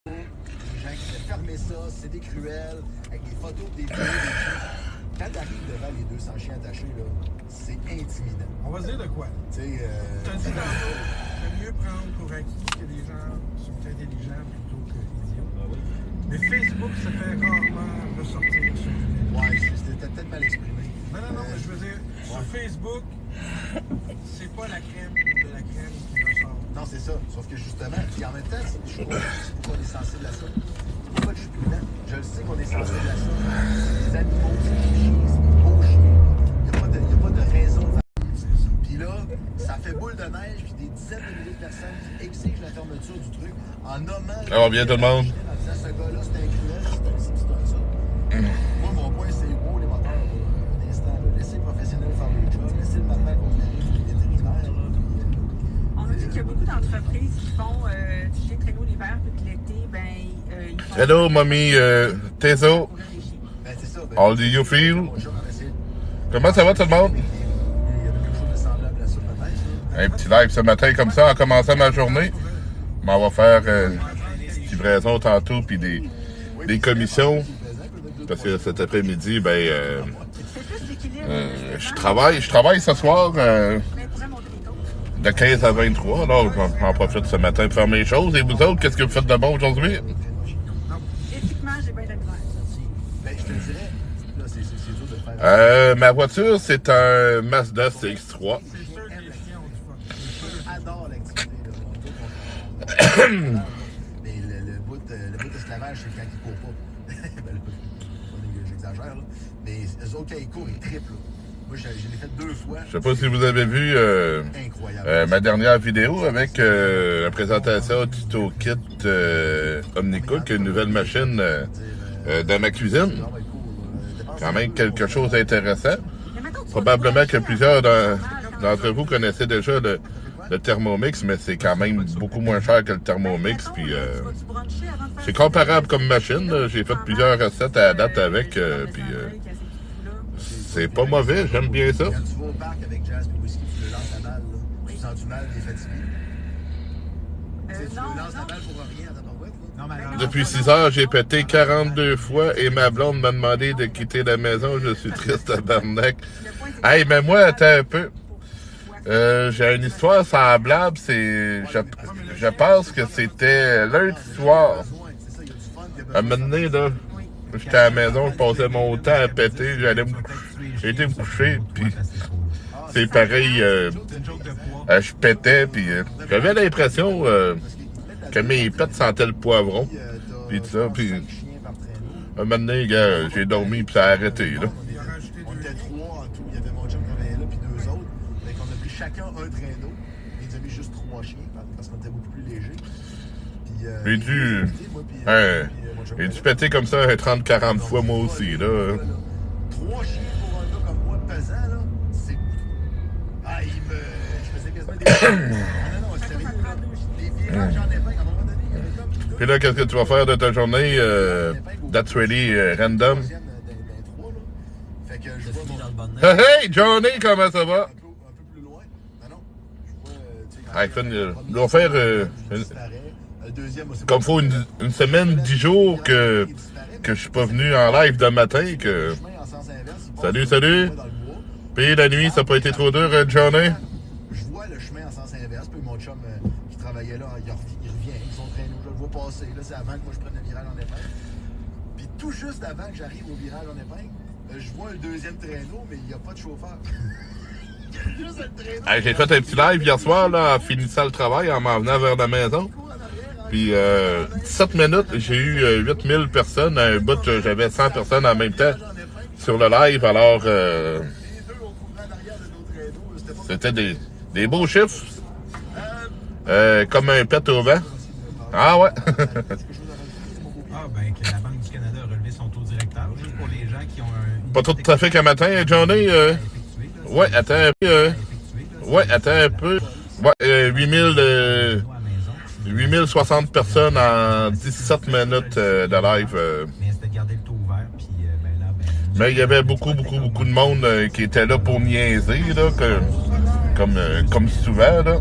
Les gens qui disaient fermer ça, c'est des cruels, avec des photos des vidéos, des chiens. Quand t'arrives devant les 200 chiens attachés, là, c'est intimidant. On va se dire de quoi? Tu sais, t'as dit tantôt, j'aime mieux prendre pour acquis que les gens sont intelligents plutôt que idiots. Ah oui. Mais Facebook se fait rarement ressortir sur le ouais, c'était peut-être mal exprimé. Non, mais je veux dire, sur Facebook, c'est pas la crème de la crème qui ressort. Non, c'est ça. Sauf que justement, puis en même temps, je crois qu'on est sensible à ça. Pas que je suis prudent. Je le sais qu'on est sensible à ça. C'est des animaux, c'est des chiens, c'est des beaux chiens. Il n'y a pas de raison de faire ça. Puis là, ça fait boule de neige, puis des dizaines de milliers de personnes qui exigent la fermeture du truc en nommant... Ça va bien tout le monde? En disant, ce gars-là, c'est un cruel, c'est un ci, c'est un ça. Moi, mon point, c'est wow, les moteurs, un instant. Là, laissez les professionnels faire le job, laissez le matin qu'on arrive, les vétérinaires. On a dit qu'il y a beaucoup d'entreprises qui font des traîneaux l'hiver, puis que l'été, ils font... Hello, mommy, Tezo. Ben, c'est ça. Ben, How do you feel? mon chum a essayé. Comment ça va tout le monde? Il y avait quelque chose de semblable à ça, peut-être. Un petit live ce matin comme ça en commençant ma journée. Mais on va faire une petite livraison tantôt puis des commissions. Parce que cet après-midi, je travaille ce soir de 15 à 23. Alors, j'en profite ce matin pour faire mes choses. Et vous autres, qu'est-ce que vous faites de bon aujourd'hui? Éthiquement, j'ai bien de la misère. Ben, je te dirais, là, c'est dur de faire. Ma voiture, c'est un Mazda CX-3. C'est sûr que les chiens ont du fun. J'adore l'activité, là. Mais le bout d'esclavage, c'est quand ils courent pas. Ben, là, j'exagère, là. Mais eux autres, quand ils courent, ils triplent, là. Moi, je l'ai fait 2 fois. Je sais pas si vous avez vu Incroyable. ma dernière vidéo avec la présentation du Tito Kit Omnicook, une nouvelle machine dans ma cuisine. Quand même quelque chose d'intéressant. Probablement que plusieurs d'entre vous connaissaient déjà le Thermomix, mais c'est quand même beaucoup moins cher que le Thermomix. Puis c'est comparable comme machine. J'ai fait plusieurs recettes à la date avec. Puis c'est pas mauvais, j'aime bien ça. Quand tu vas au parc avec Jazz et Whisky, tu le lances la balle, là. Tu sens du mal, t'es fatigué. Tu sais, tu le lances la balle pour rien à ta barouette, là. Non, mais Depuis 6 heures, j'ai pété 42 fois et ma blonde m'a demandé de quitter la maison. Je suis triste, tabarnak. Hey, mais moi, attends un peu. J'ai une histoire semblable. Je pense que c'était lundi soir. À un moment donné, là, j'étais à la maison, je passais mon temps à péter. J'ai été me coucher, puis c'est pareil. Je pétais, puis j'avais l'impression que mes pets sentaient le poivron, puis tout ça, puis un moment donné, gars, j'ai dormi, puis ça a arrêté, là. On était 3 en tout. Il y avait mon chum qui travaillait là, puis 2 autres. Fait qu'on a pris chacun un traîneau. Puis ils ont mis juste 3 chiens, parce qu'on était beaucoup plus léger. Puis, J'ai dû péter comme ça 30-40 fois, moi aussi, là. 3 chiens pour un gars comme moi, pesant, là, c'est... Ah, je faisais quasiment des... non, sérieux, là. Les virages en épingle, à un moment donné, il y avait comme... Puis là, qu'est-ce que tu vas faire de ta journée? That's really random. Fait que je vois mon... Hey, Johnny, comment ça va? Un peu plus loin. Non, je vois, Hey, on va faire comme faut une semaine, 10 jours que je suis pas venu en live de matin. Que... Salut. Puis la nuit, ça n'a pas été trop dur, Johnny? Je vois le chemin en sens inverse, puis mon chum qui travaillait là, il revient avec son traîneau, je le vois passer, là, c'est avant que moi je prenne le virage en épingle. Puis tout juste avant que j'arrive au virage en épingle, je vois un deuxième traîneau, mais il n'y a pas de chauffeur. Il y a juste le traîneau. Hey, j'ai fait un petit live hier soir, là, en finissant le travail, en m'en venant vers la maison. Puis 17 minutes, j'ai eu 8000 personnes. À un bout, j'avais 100 personnes en même temps sur le live. Alors, c'était des beaux chiffres. Comme un pet au vent. Ah ouais. Ah, ben, que la Banque du Canada a relevé son taux directeur, juste pour les gens qui ont un... Pas trop de trafic un matin, Johnny? Ouais, attends un peu. Un peu. Ouais, 8060 personnes en 17 minutes de live. Mais c'était de garder le taux ouvert, puis mais il y avait beaucoup de monde qui était là pour niaiser, là, comme souvent, là.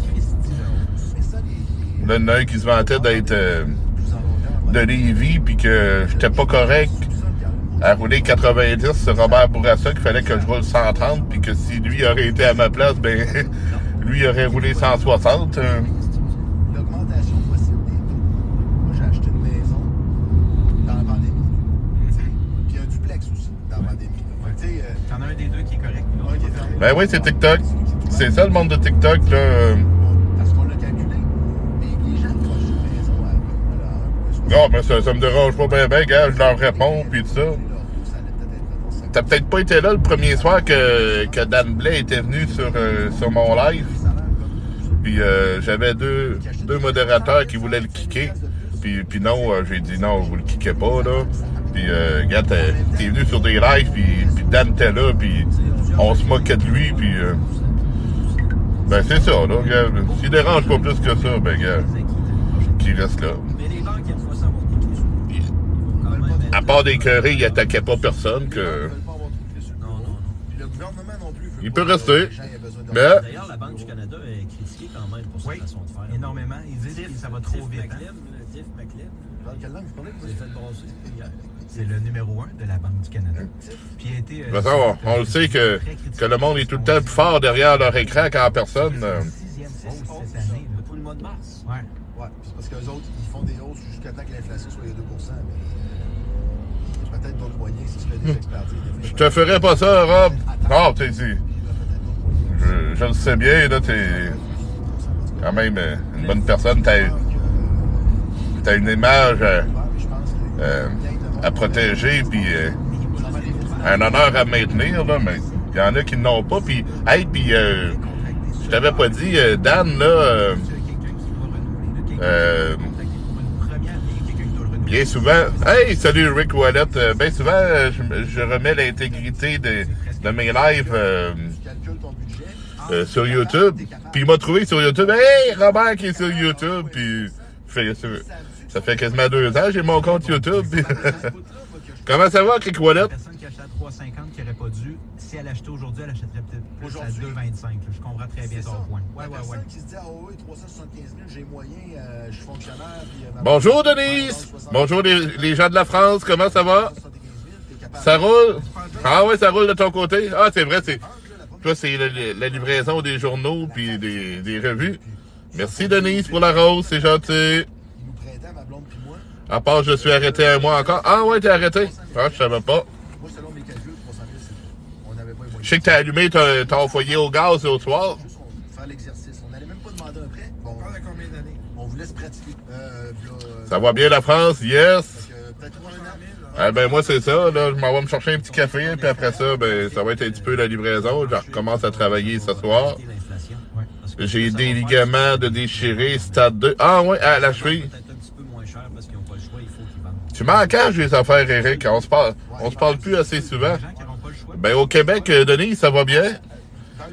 Là, il y en a un qui se vantait d'être de Lévis, puis que j'étais pas correct à rouler 90 sur Robert Bourassa, qu'il fallait que je roule 130, puis que si lui aurait été à ma place, ben lui aurait roulé 160. L'augmentation possible des taux. Moi, j'ai acheté une maison dans la pandémie. Puis un duplex aussi dans la pandémie. T'en as un des deux qui est correct. Un qui est fermé. Ben oui, c'est TikTok. C'est ça le monde de TikTok, là. Parce qu'on l'a calculé. Mais les gens proches d'une maison à Non, mais ça me dérange pas bien, gars, je leur réponds, puis tout ça. T'as peut-être pas été là le premier soir que Dan Blais était venu sur mon live. Puis j'avais deux modérateurs qui voulaient le kicker. Puis non, j'ai dit non, vous le kickez pas, là. Puis regarde, t'es venu sur des lives, puis Dan était là, puis on se moquait de lui, puis ben c'est ça, là, regarde. S'il dérange pas plus que ça, ben regarde, qu'il reste là. À part d'écœurer, il attaquait pas personne, que... Il peut rester. Mais... D'ailleurs, la Banque du Canada est critiquée quand même pour sa façon de faire. Énormément. Ils disent que ça va trop vite. Tiff McLean. Quelle langue vous parlez? C'est fait brasser hier. C'est le numéro 1 de la Banque du Canada. Puis il a été... De toute façon, on le sait que le monde est tout le temps plus fort derrière leur écran qu'en personne. Sixième hausse cette année. Pour le mois de mars. Ouais. Ouais, c'est parce qu'eux autres, ils font des hausses jusqu'à temps que l'inflation soit à 2 mais peut-être d'autres moyens si tu fais des expertises. Je te ferais pas ça, Rob. Non, t'es dit. Je le sais bien, là, t'es quand même une bonne personne. T'as une image à protéger, puis un honneur à maintenir, là, mais il y en a qui n'ont pas. Puis, hey, puis je t'avais pas dit, Dan, là, bien souvent, hey, salut Rick Wallet, bien souvent, je remets l'intégrité de mes lives sur YouTube. Puis il m'a trouvé sur YouTube. Hey, Robert qui est sur YouTube. Puis ça fait quasiment 2 ans, j'ai mon compte YouTube. Puis comment ça va, Rick Wallet? La personne qui achète à 3,50 qui n'aurait pas dû, si elle achetait aujourd'hui, elle achèterait peut-être plus à 2,25. Je comprends très bien ton point. Ouais. Personne qui se dit, ah oui, 375 000, j'ai moyen, je suis fonctionnaire. Puis, bonjour Denise. Bonjour les gens de la France, comment ça va? Ça roule? Ah oui, ça roule de ton côté? Ah, c'est vrai, toi, c'est la livraison des journaux puis des revues. Merci Denise pour la rose, c'est gentil. Il nous prêtait, ma blonde puis moi. À part, je suis arrêté un mois encore. Ah ouais, t'es arrêté? Ah, je savais pas. Moi, selon mes calculs, 300 000, c'est on n'avait pas les moyens. Je sais que t'as allumé ton foyer au gaz au soir. Juste faire l'exercice. On n'allait même pas demander un prêt. Bon, On parle de combien d'années? on vous laisse pratiquer. Ça va bien la France? Yes! Peut-être 3 000. Ah ben moi c'est ça, là, je m'en vais me chercher un petit café, puis après ça, ben ça va être un petit peu la livraison. Je recommence à travailler ce soir. J'ai des ligaments de déchirés, stade 2. Ah ouais, à la cheville. Tu m'encages les affaires, Eric. On se parle plus assez souvent. Ben au Québec, Denis, ça va bien.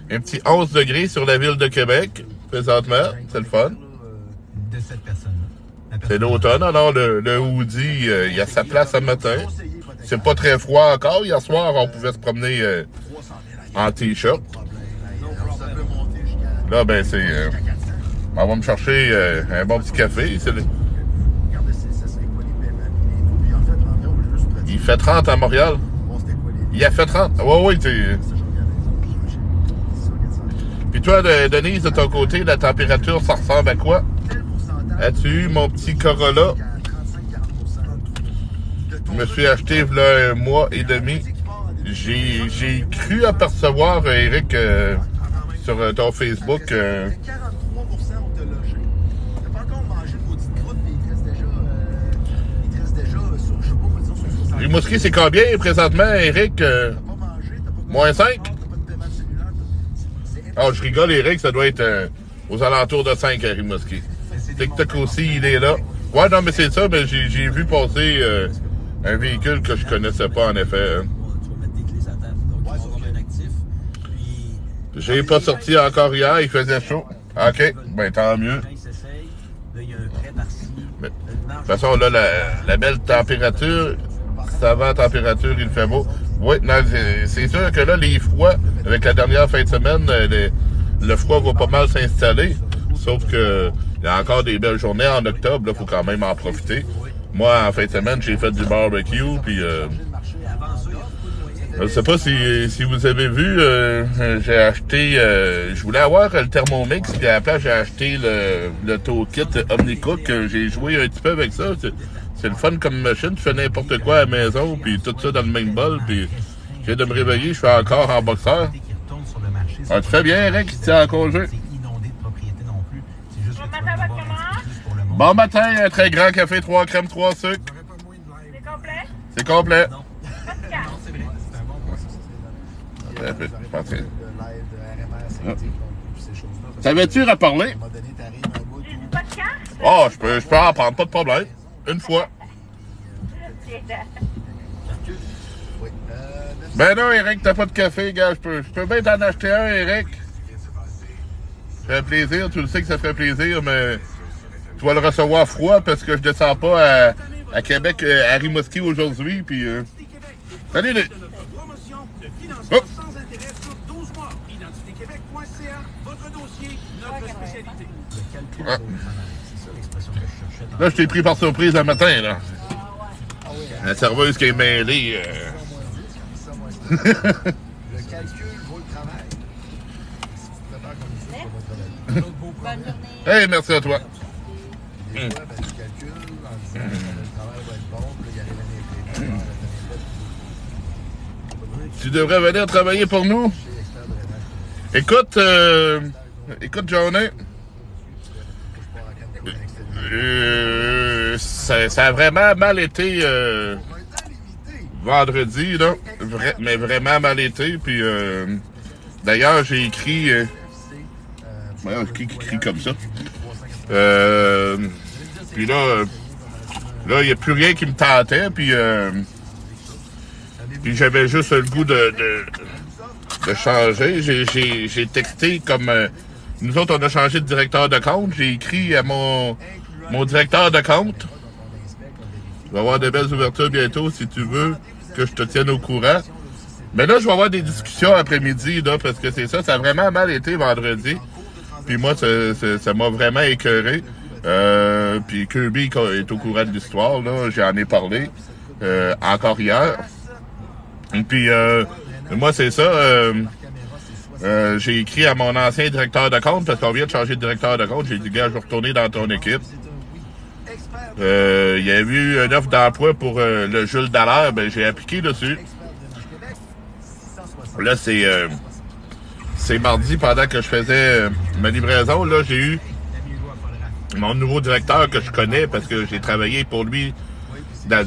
Un petit 11 degrés sur la ville de Québec, présentement. C'est le fun. De cette personne-là. C'est l'automne, alors le hoodie, il y a sa place ce matin. C'est pas très froid encore. Hier soir, on pouvait se promener en t-shirt. Là, ben c'est... on va me chercher un bon petit café. Il fait 30 à Montréal. Il a fait 30. Oui, tu... Puis toi, Denise, de ton côté, la température, ça ressemble à quoi? As-tu eu mon petit Corolla? Je me suis acheté il y a 1 mois et demi. J'ai cru apercevoir, Eric, sur ton Facebook... 43% ont te logé. T'as pas encore mangé une maudite croûte, mais il te reste déjà sur, je sais pas, disons, sur 60. Rimouski, c'est combien présentement, Eric? T'as pas mangé, t'as pas... Moins 5? T'as pas de paiement de cellulaire. Ah, je rigole, Eric, ça doit être aux alentours de 5 à Rimouski. TikTok aussi, il est là. Ouais, non, mais c'est ça, mais j'ai vu passer un véhicule que je connaissais pas, en effet. Hein. J'ai pas sorti encore hier, il faisait chaud. OK, ben tant mieux. Mais, de toute façon, là, la belle température, ça va à température, il fait beau. Oui, non, c'est sûr que là, les froids, avec la dernière fin de semaine, le froid va pas mal s'installer. Sauf que il y a encore des belles journées en octobre, il faut quand même en profiter. Moi, en fin de semaine, j'ai fait du barbecue, puis je sais pas si vous avez vu, j'ai acheté, je voulais avoir le Thermomix, puis à la place, j'ai acheté le toolkit OmniCook. J'ai joué un petit peu avec ça. C'est le fun comme machine. Tu fais n'importe quoi à la maison, puis tout ça dans le même bol, puis je viens de me réveiller, je suis encore en boxeur. Ah, tu fais bien, Eric, qui tient en congé. Bon matin, un très grand café, 3 crèmes, 3 sucres. C'est complet? C'est complet. Pas de carte. Savais-tu reparler? J'ai dit pas de carte? Oh, je peux en prendre, pas de problème. Une fois. Ben non, Eric, t'as pas de café, gars. Je peux bien t'en acheter un, Eric. Ça ferait plaisir, tu le sais que ça ferait plaisir, mais tu vas le recevoir froid parce que je descends pas à Québec, à Rimouski aujourd'hui, puis... Salut, les... Oh. Ah. Là, je t'ai pris par surprise un matin, là. La serveuse qui est mêlée. Le calcul vaut le travail. Si tu te prépares comme ça, Bonne journée. Hey, merci à toi. des fois, tu calcules en disant que le travail va être bon, puis il y a rien Tu devrais venir travailler pour nous. Écoute, Johnny. Ça a vraiment mal été vendredi, là. Mais vraiment mal été. Puis d'ailleurs, j'ai écrit... qui écrit comme ça? Puis là, il n'y a plus rien qui me tentait. Puis j'avais juste le goût de changer. J'ai texté comme... nous autres, on a changé de directeur de compte. J'ai écrit à mon directeur de compte. Il va y avoir de belles ouvertures bientôt, si tu veux que je te tienne au courant. Mais là, je vais avoir des discussions après-midi, là, parce que c'est ça. Ça a vraiment mal été vendredi. Puis moi, ça m'a vraiment écœuré. Puis Kirby est au courant de l'histoire, là. J'en ai parlé encore hier. Et puis, moi, c'est ça. J'ai écrit à mon ancien directeur de compte, parce qu'on vient de changer de directeur de compte. J'ai dit, gars, je vais retourner dans ton équipe. Il y a eu une offre d'emploi pour le Jules Dallaire. Ben, j'ai appliqué dessus. Là, c'est mardi, pendant que je faisais ma livraison. Là, j'ai eu mon nouveau directeur que je connais, parce que j'ai travaillé pour lui dans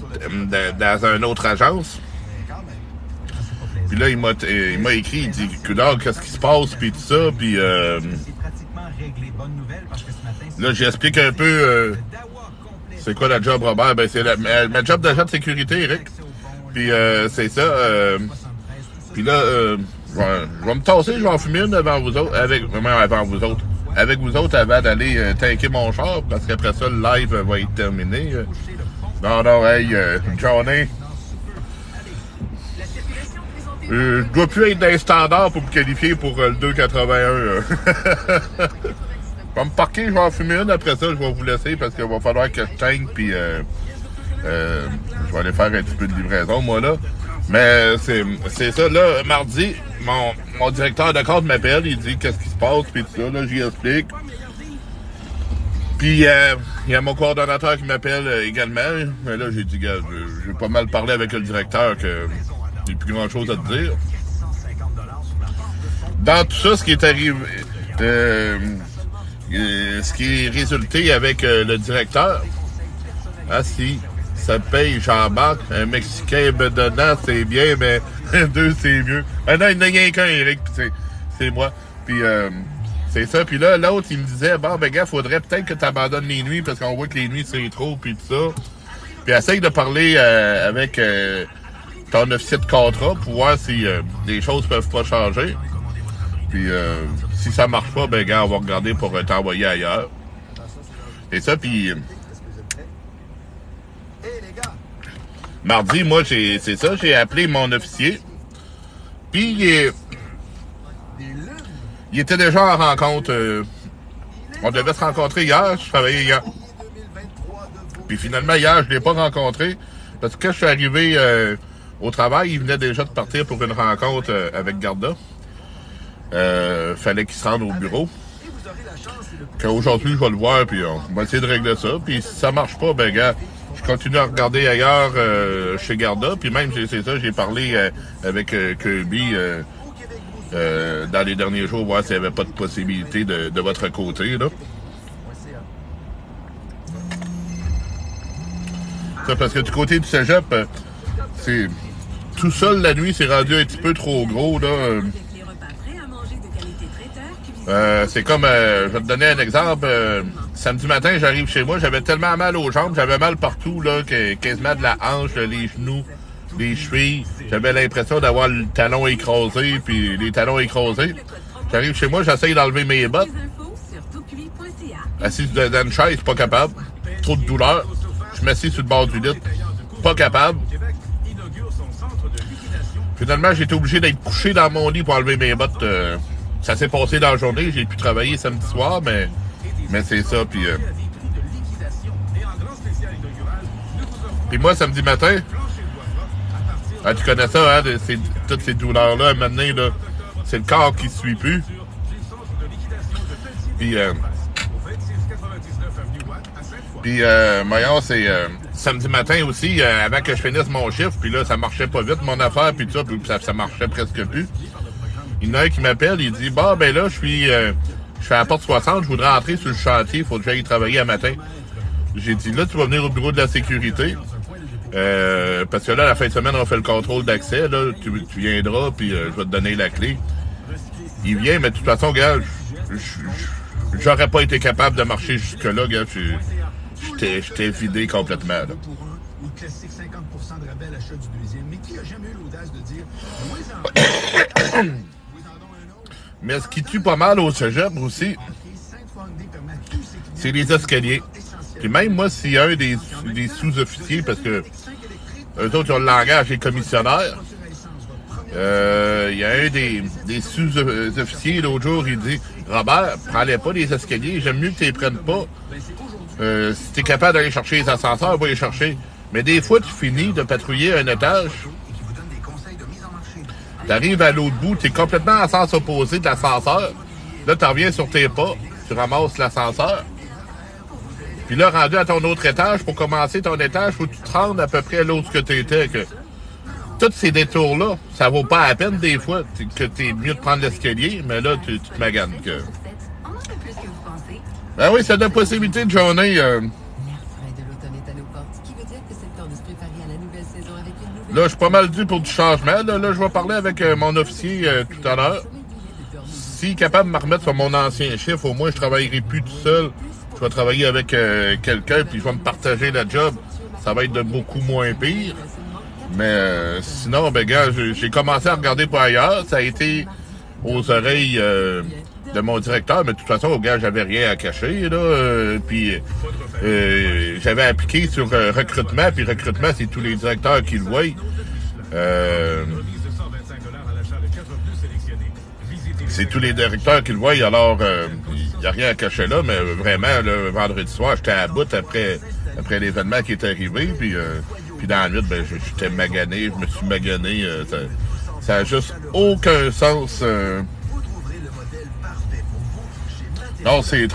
une autre agence. Puis là, il m'a écrit, il dit, Coudard, qu'est-ce qui se passe, puis tout ça, puis là, j'explique un peu c'est quoi la job, Robert. Ben, c'est ma job d'agent de sécurité, Eric. Puis c'est ça. Puis là, je vais me tasser, je vais en fumer une avant vous autres, avec vous autres avant d'aller tanker mon char, parce qu'après ça, le live va être terminé. Non, hey, Johnny. Je dois plus être dans les standards pour me qualifier pour le 2,81. Je vais me parquer, je vais en fumer une. Après ça, je vais vous laisser parce qu'il va falloir que je tank. Puis je vais aller faire un petit peu de livraison, moi, là. Mais c'est ça. Là, mardi, mon directeur de compte m'appelle. Il dit qu'est-ce qui se passe, puis tout ça. Là, j'y explique. Puis il y a mon coordonnateur qui m'appelle également. Mais là, j'ai dit, gars, j'ai pas mal parlé avec le directeur que... J'ai plus grand chose à te dire. Dans tout ça, ce qui est arrivé, ce qui est résulté avec le directeur, si ça paye, j'embarque. Un Mexicain bedonnant, c'est bien, mais deux, c'est mieux. Non, il n'y en a rien qu'un, Eric, puis c'est moi. Puis c'est ça. Puis là, l'autre, il me disait, bon, ben gars, faudrait peut-être que tu abandonnes les nuits, parce qu'on voit que les nuits, c'est trop, puis tout ça. Puis essaye de parler avec... ton officier de contrat pour voir si les choses peuvent pas changer. Puis si ça marche pas, ben gars, on va regarder pour t'envoyer ailleurs. Et ça, puis mardi, moi, j'ai appelé mon officier. Puis il était déjà en rencontre. On devait se rencontrer hier, je travaillais hier. Puis finalement, hier, je l'ai pas rencontré. Parce que quand je suis arrivé au travail, il venait déjà de partir pour une rencontre avec Garda. Fallait qu'il se rende au bureau. Qu'aujourd'hui, je vais le voir, puis on va essayer de régler ça. Puis si ça marche pas, ben gars, je continue à regarder ailleurs chez Garda. Puis même, c'est ça, j'ai parlé avec Kirby dans les derniers jours, voir s'il n'y avait pas de possibilité de votre côté, là. Ça, parce que du côté du cégep, c'est... Tout seul, la nuit, c'est rendu un petit peu trop gros, là. C'est comme, je vais te donner un exemple. Samedi matin, j'arrive chez moi, j'avais tellement mal aux jambes, j'avais mal partout, là, quasiment de la hanche, les genoux, les chevilles. J'avais l'impression d'avoir le talon écrasé, puis les talons écrasés. J'arrive chez moi, j'essaye d'enlever mes bottes. Assis dans une chaise, pas capable. Trop de douleur. Je m'assis sur le bord du lit, pas capable. Finalement, j'ai été obligé d'être couché dans mon lit pour enlever mes bottes. Ça s'est passé dans la journée, j'ai pu travailler samedi soir, mais c'est ça. Puis moi, samedi matin, tu connais ça, hein, toutes ces douleurs-là, à un moment donné, là, c'est le corps qui ne suit plus. Voyons, c'est samedi matin aussi, avant que je finisse mon chiffre, puis là, ça marchait pas vite, mon affaire, puis tout ça, puis ça marchait presque plus. Il y en a un qui m'appelle, il dit, bah, ben là, je suis à la porte 60, je voudrais entrer sur le chantier, il faut que j'aille travailler à matin. J'ai dit, là, tu vas venir au bureau de la sécurité, parce que là, la fin de semaine, on fait le contrôle d'accès, là, tu viendras, puis je vais te donner la clé. Il vient, mais de toute façon, gars, j'aurais pas été capable de marcher jusque-là, gars, j'étais vidé complètement, là. Ou le classique 50% de rabais à l'achat du deuxième, mais qui a jamais eu l'audace de dire mais ce qui tue pas mal au cégep aussi, c'est les escaliers. Puis même moi, s'il y a un des sous-officiers, parce que eux autres, ils ont le langage des commissionnaires, il y a un des sous-officiers, l'autre jour, il dit « Robert, prends-les pas les escaliers, j'aime mieux que tu les prennes pas. Si tu es capable d'aller chercher les ascenseurs, va les chercher. Mais des fois, tu finis de patrouiller un étage, tu arrives à l'autre bout, tu es complètement à sens opposé de l'ascenseur. Là, tu reviens sur tes pas, tu ramasses l'ascenseur. Puis là, rendu à ton autre étage, pour commencer ton étage, faut que tu te rendes à peu près à l'autre que tu étais. Tous ces détours-là, ça vaut pas la peine des fois que t'es mieux de prendre l'escalier, mais là, tu te maganes. Ben oui, c'est de la possibilité de journée. Là, je suis pas mal dû pour du changement. Là, je vais parler avec mon officier tout à l'heure. S'il est capable de me remettre sur mon ancien chiffre, au moins, je travaillerai plus tout seul. Je vais travailler avec quelqu'un, puis je vais me partager la job. Ça va être de beaucoup moins pire. Mais sinon, ben gars, j'ai commencé à regarder pour ailleurs. Ça a été aux oreilles de mon directeur, mais de toute façon, gars, j'avais rien à cacher, là. Puis j'avais appliqué sur recrutement, puis recrutement, c'est tous les directeurs qui le voient. C'est tous les directeurs qui le voient, alors il n'y a rien à cacher là, mais vraiment, là, vendredi soir, j'étais à bout après l'événement qui est arrivé, puis dans la nuit, ben, j'étais magané, je me suis magané. Ça a juste aucun sens. Non, c'est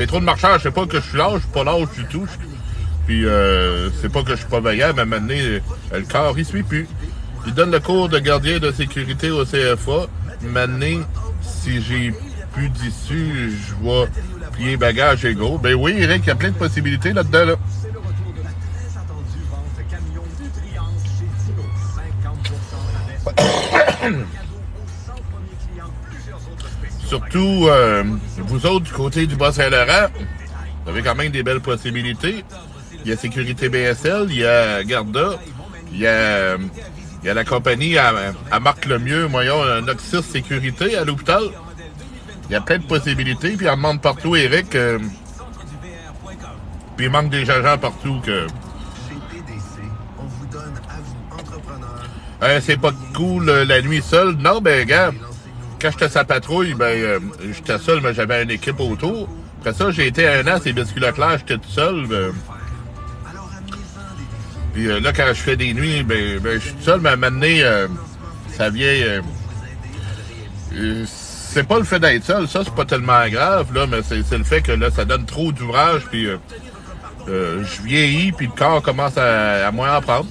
trop de marchage. C'est pas que je suis lâche, je suis pas lâche du tout. Puis c'est pas que je suis pas vaillant, mais maintenant, le corps, il suit plus. Il donne le cours de gardien de sécurité au CFA. Maintenant, si j'ai plus d'issue, je vais plier bagages égaux. Ben oui, Eric, il y a plein de possibilités là-dedans, là. Surtout, vous autres, du côté du Bas-Saint-Laurent, vous avez quand même des belles possibilités. Il y a Sécurité BSL, il y a Garda, il y a la compagnie à Marc Lemieux, voyons, Noxis Sécurité à l'hôpital. Il y a plein de possibilités, puis on demande partout, Eric. Puis il manque des agents partout. C'est pas cool la nuit seule. Non, ben, gars, quand j'étais sa patrouille, ben, j'étais seul, mais j'avais une équipe autour. Après ça, j'ai été 1 an, c'est Biscuit Leclerc, j'étais tout seul. Puis là, quand je fais des nuits, ben je suis tout seul, mais à un moment donné, ça vient... c'est pas le fait d'être seul, ça, c'est pas tellement grave, là, mais c'est le fait que là, ça donne trop d'ouvrage, puis je vieillis, puis le corps commence à moins en prendre.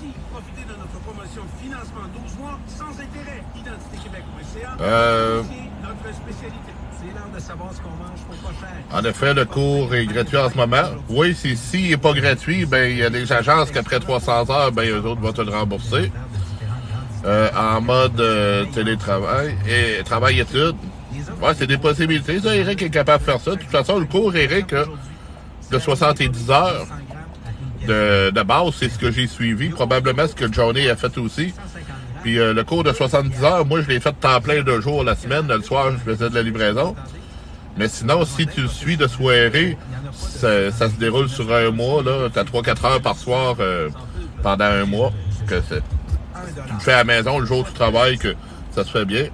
En effet, le cours est gratuit en ce moment. Oui, s'il n'est pas gratuit, ben il y a des agences qu'après 300 heures, ben eux autres vont te le rembourser. En mode télétravail et travail-études. Ouais, c'est des possibilités. Ça, Eric est capable de faire ça. De toute façon, le cours, Eric, de 70 heures de base, c'est ce que j'ai suivi. Probablement ce que Johnny a fait aussi. Puis le cours de 70 heures, moi, je l'ai fait temps plein 2 jours la semaine. Le soir, je faisais de la livraison. Mais sinon, si tu le suis de soirée, ça se déroule sur un mois. Tu as 3-4 heures par soir pendant un mois. Que tu le fais à la maison le jour où tu travailles, que ça se fait bien.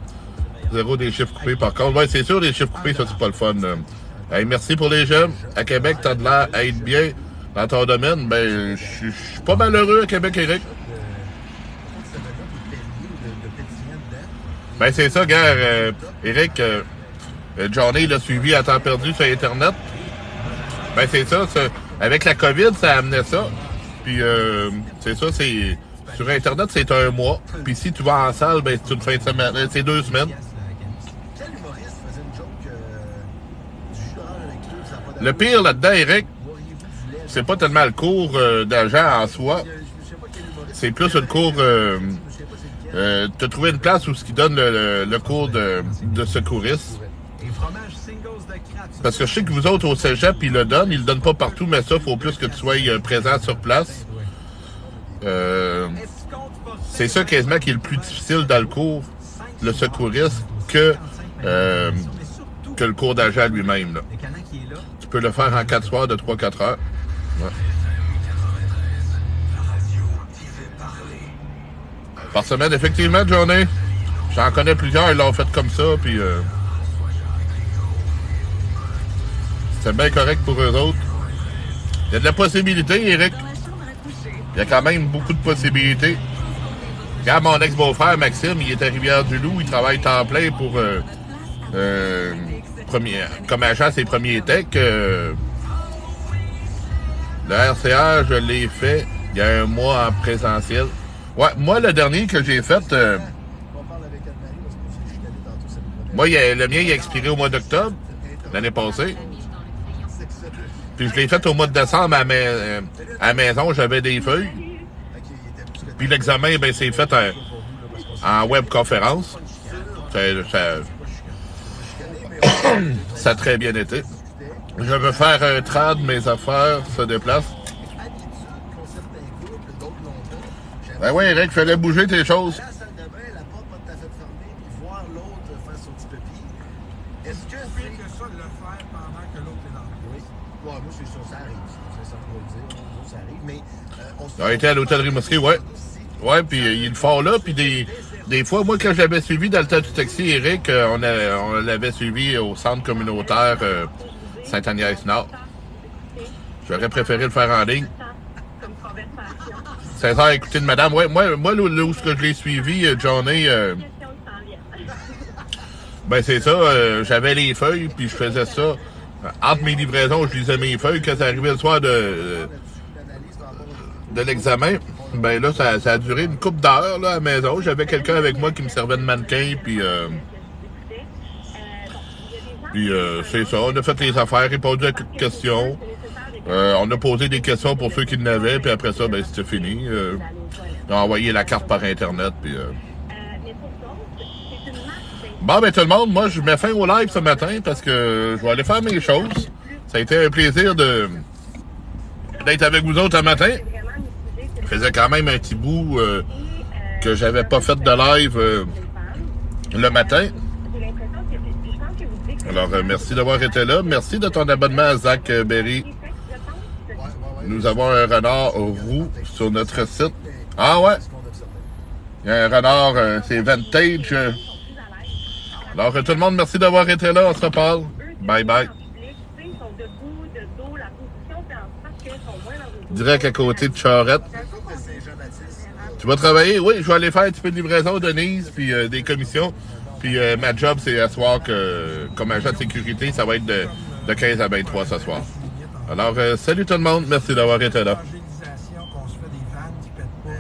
0 des chiffres coupés, par contre. Ouais, c'est sûr, les chiffres coupés, ça, c'est pas le fun. Hey, merci pour les jeunes. À Québec, t'as de l'air à être bien dans ton domaine. Ben, je suis pas malheureux à Québec, Eric. Ben, c'est ça, gars. Eric, Johnny l'a suivi à temps perdu sur Internet. Ben, c'est ça. Avec la COVID, ça a amené ça. Puis, c'est ça, c'est... Sur Internet, c'est un mois. Puis si tu vas en salle, ben, c'est une fin de semaine. C'est 2 semaines. Le pire là-dedans, Eric, c'est pas tellement le cours d'agent en soi. C'est plus le cours... t'as trouvé une place où ce qui donne le cours de secouriste. Parce que je sais que vous autres au cégep, ils le donnent pas partout, mais ça, il faut plus que tu sois présent sur place. C'est ça quasiment qui est le plus difficile dans le cours, le secouriste, que le cours d'agent lui-même. Là. Tu peux le faire en 4 soirs de 3-4 heures. Ouais. Par semaine, effectivement, Johnny. J'en connais plusieurs, ils l'ont fait comme ça, puis c'est bien correct pour eux autres. Il y a de la possibilité, Eric. Il y a quand même beaucoup de possibilités. Regarde mon ex-beau-frère, Maxime, il est à Rivière-du-Loup, il travaille temps plein pour comme agent ses premiers techs. Le RCA, je l'ai fait il y a un mois en présentiel. Ouais, moi, le dernier que j'ai fait, moi, le mien, il a expiré au mois d'octobre, l'année passée. Puis je l'ai fait au mois de décembre à la maison, j'avais des feuilles. Puis l'examen, ben, c'est fait en webconférence. Ça a très bien été. Je veux faire un trad, mes affaires se déplacent. Ben oui, Eric, il fallait bouger tes choses. Il a été à l'hôtel Rimouski, ouais. Ouais, puis ils le font là, puis des fois, moi, quand je l'avais suivi dans le temps du taxi, Eric, on l'avait suivi au centre communautaire Sainte-Agnès-Nord. J'aurais préféré le faire en ligne. 16 heures à écouter de madame. Ouais, moi là où je l'ai suivi, Johnny, ben c'est ça, j'avais les feuilles, puis je faisais ça. Entre mes livraisons, je lisais mes feuilles. Quand ça arrivait le soir de l'examen, ben là, ça a duré une couple d'heures là, à la maison. J'avais quelqu'un avec moi qui me servait de mannequin, puis c'est ça. On a fait les affaires, répondu à quelques questions. On a posé des questions pour ceux qui l'avaient, puis après ça, ben c'était fini. On a envoyé la carte par Internet, puis... Bon, ben tout le monde, moi, je mets fin au live ce matin parce que je vais aller faire mes choses. Ça a été un plaisir d'être avec vous autres un matin. Je faisais quand même un petit bout que j'avais pas fait de live le matin. Alors, merci d'avoir été là. Merci de ton abonnement à Zach Berry. Nous avons un renard roux sur notre site. Ah ouais? Il y a un renard, c'est vintage. Alors, tout le monde, merci d'avoir été là. On se reparle. Bye bye. Direct à côté de Charette. Tu vas travailler? Oui, je vais aller faire un petit peu de livraison, Denise, puis des commissions. Puis ma job, c'est à soir que, comme agent de sécurité, ça va être de 15 à 23 ce soir. Alors, salut tout le monde. Merci d'avoir été là. Qu'on se fait des vannes qui pètent pas,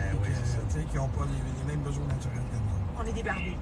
qui n'ont pas les mêmes besoins naturels que nous. On est débardés.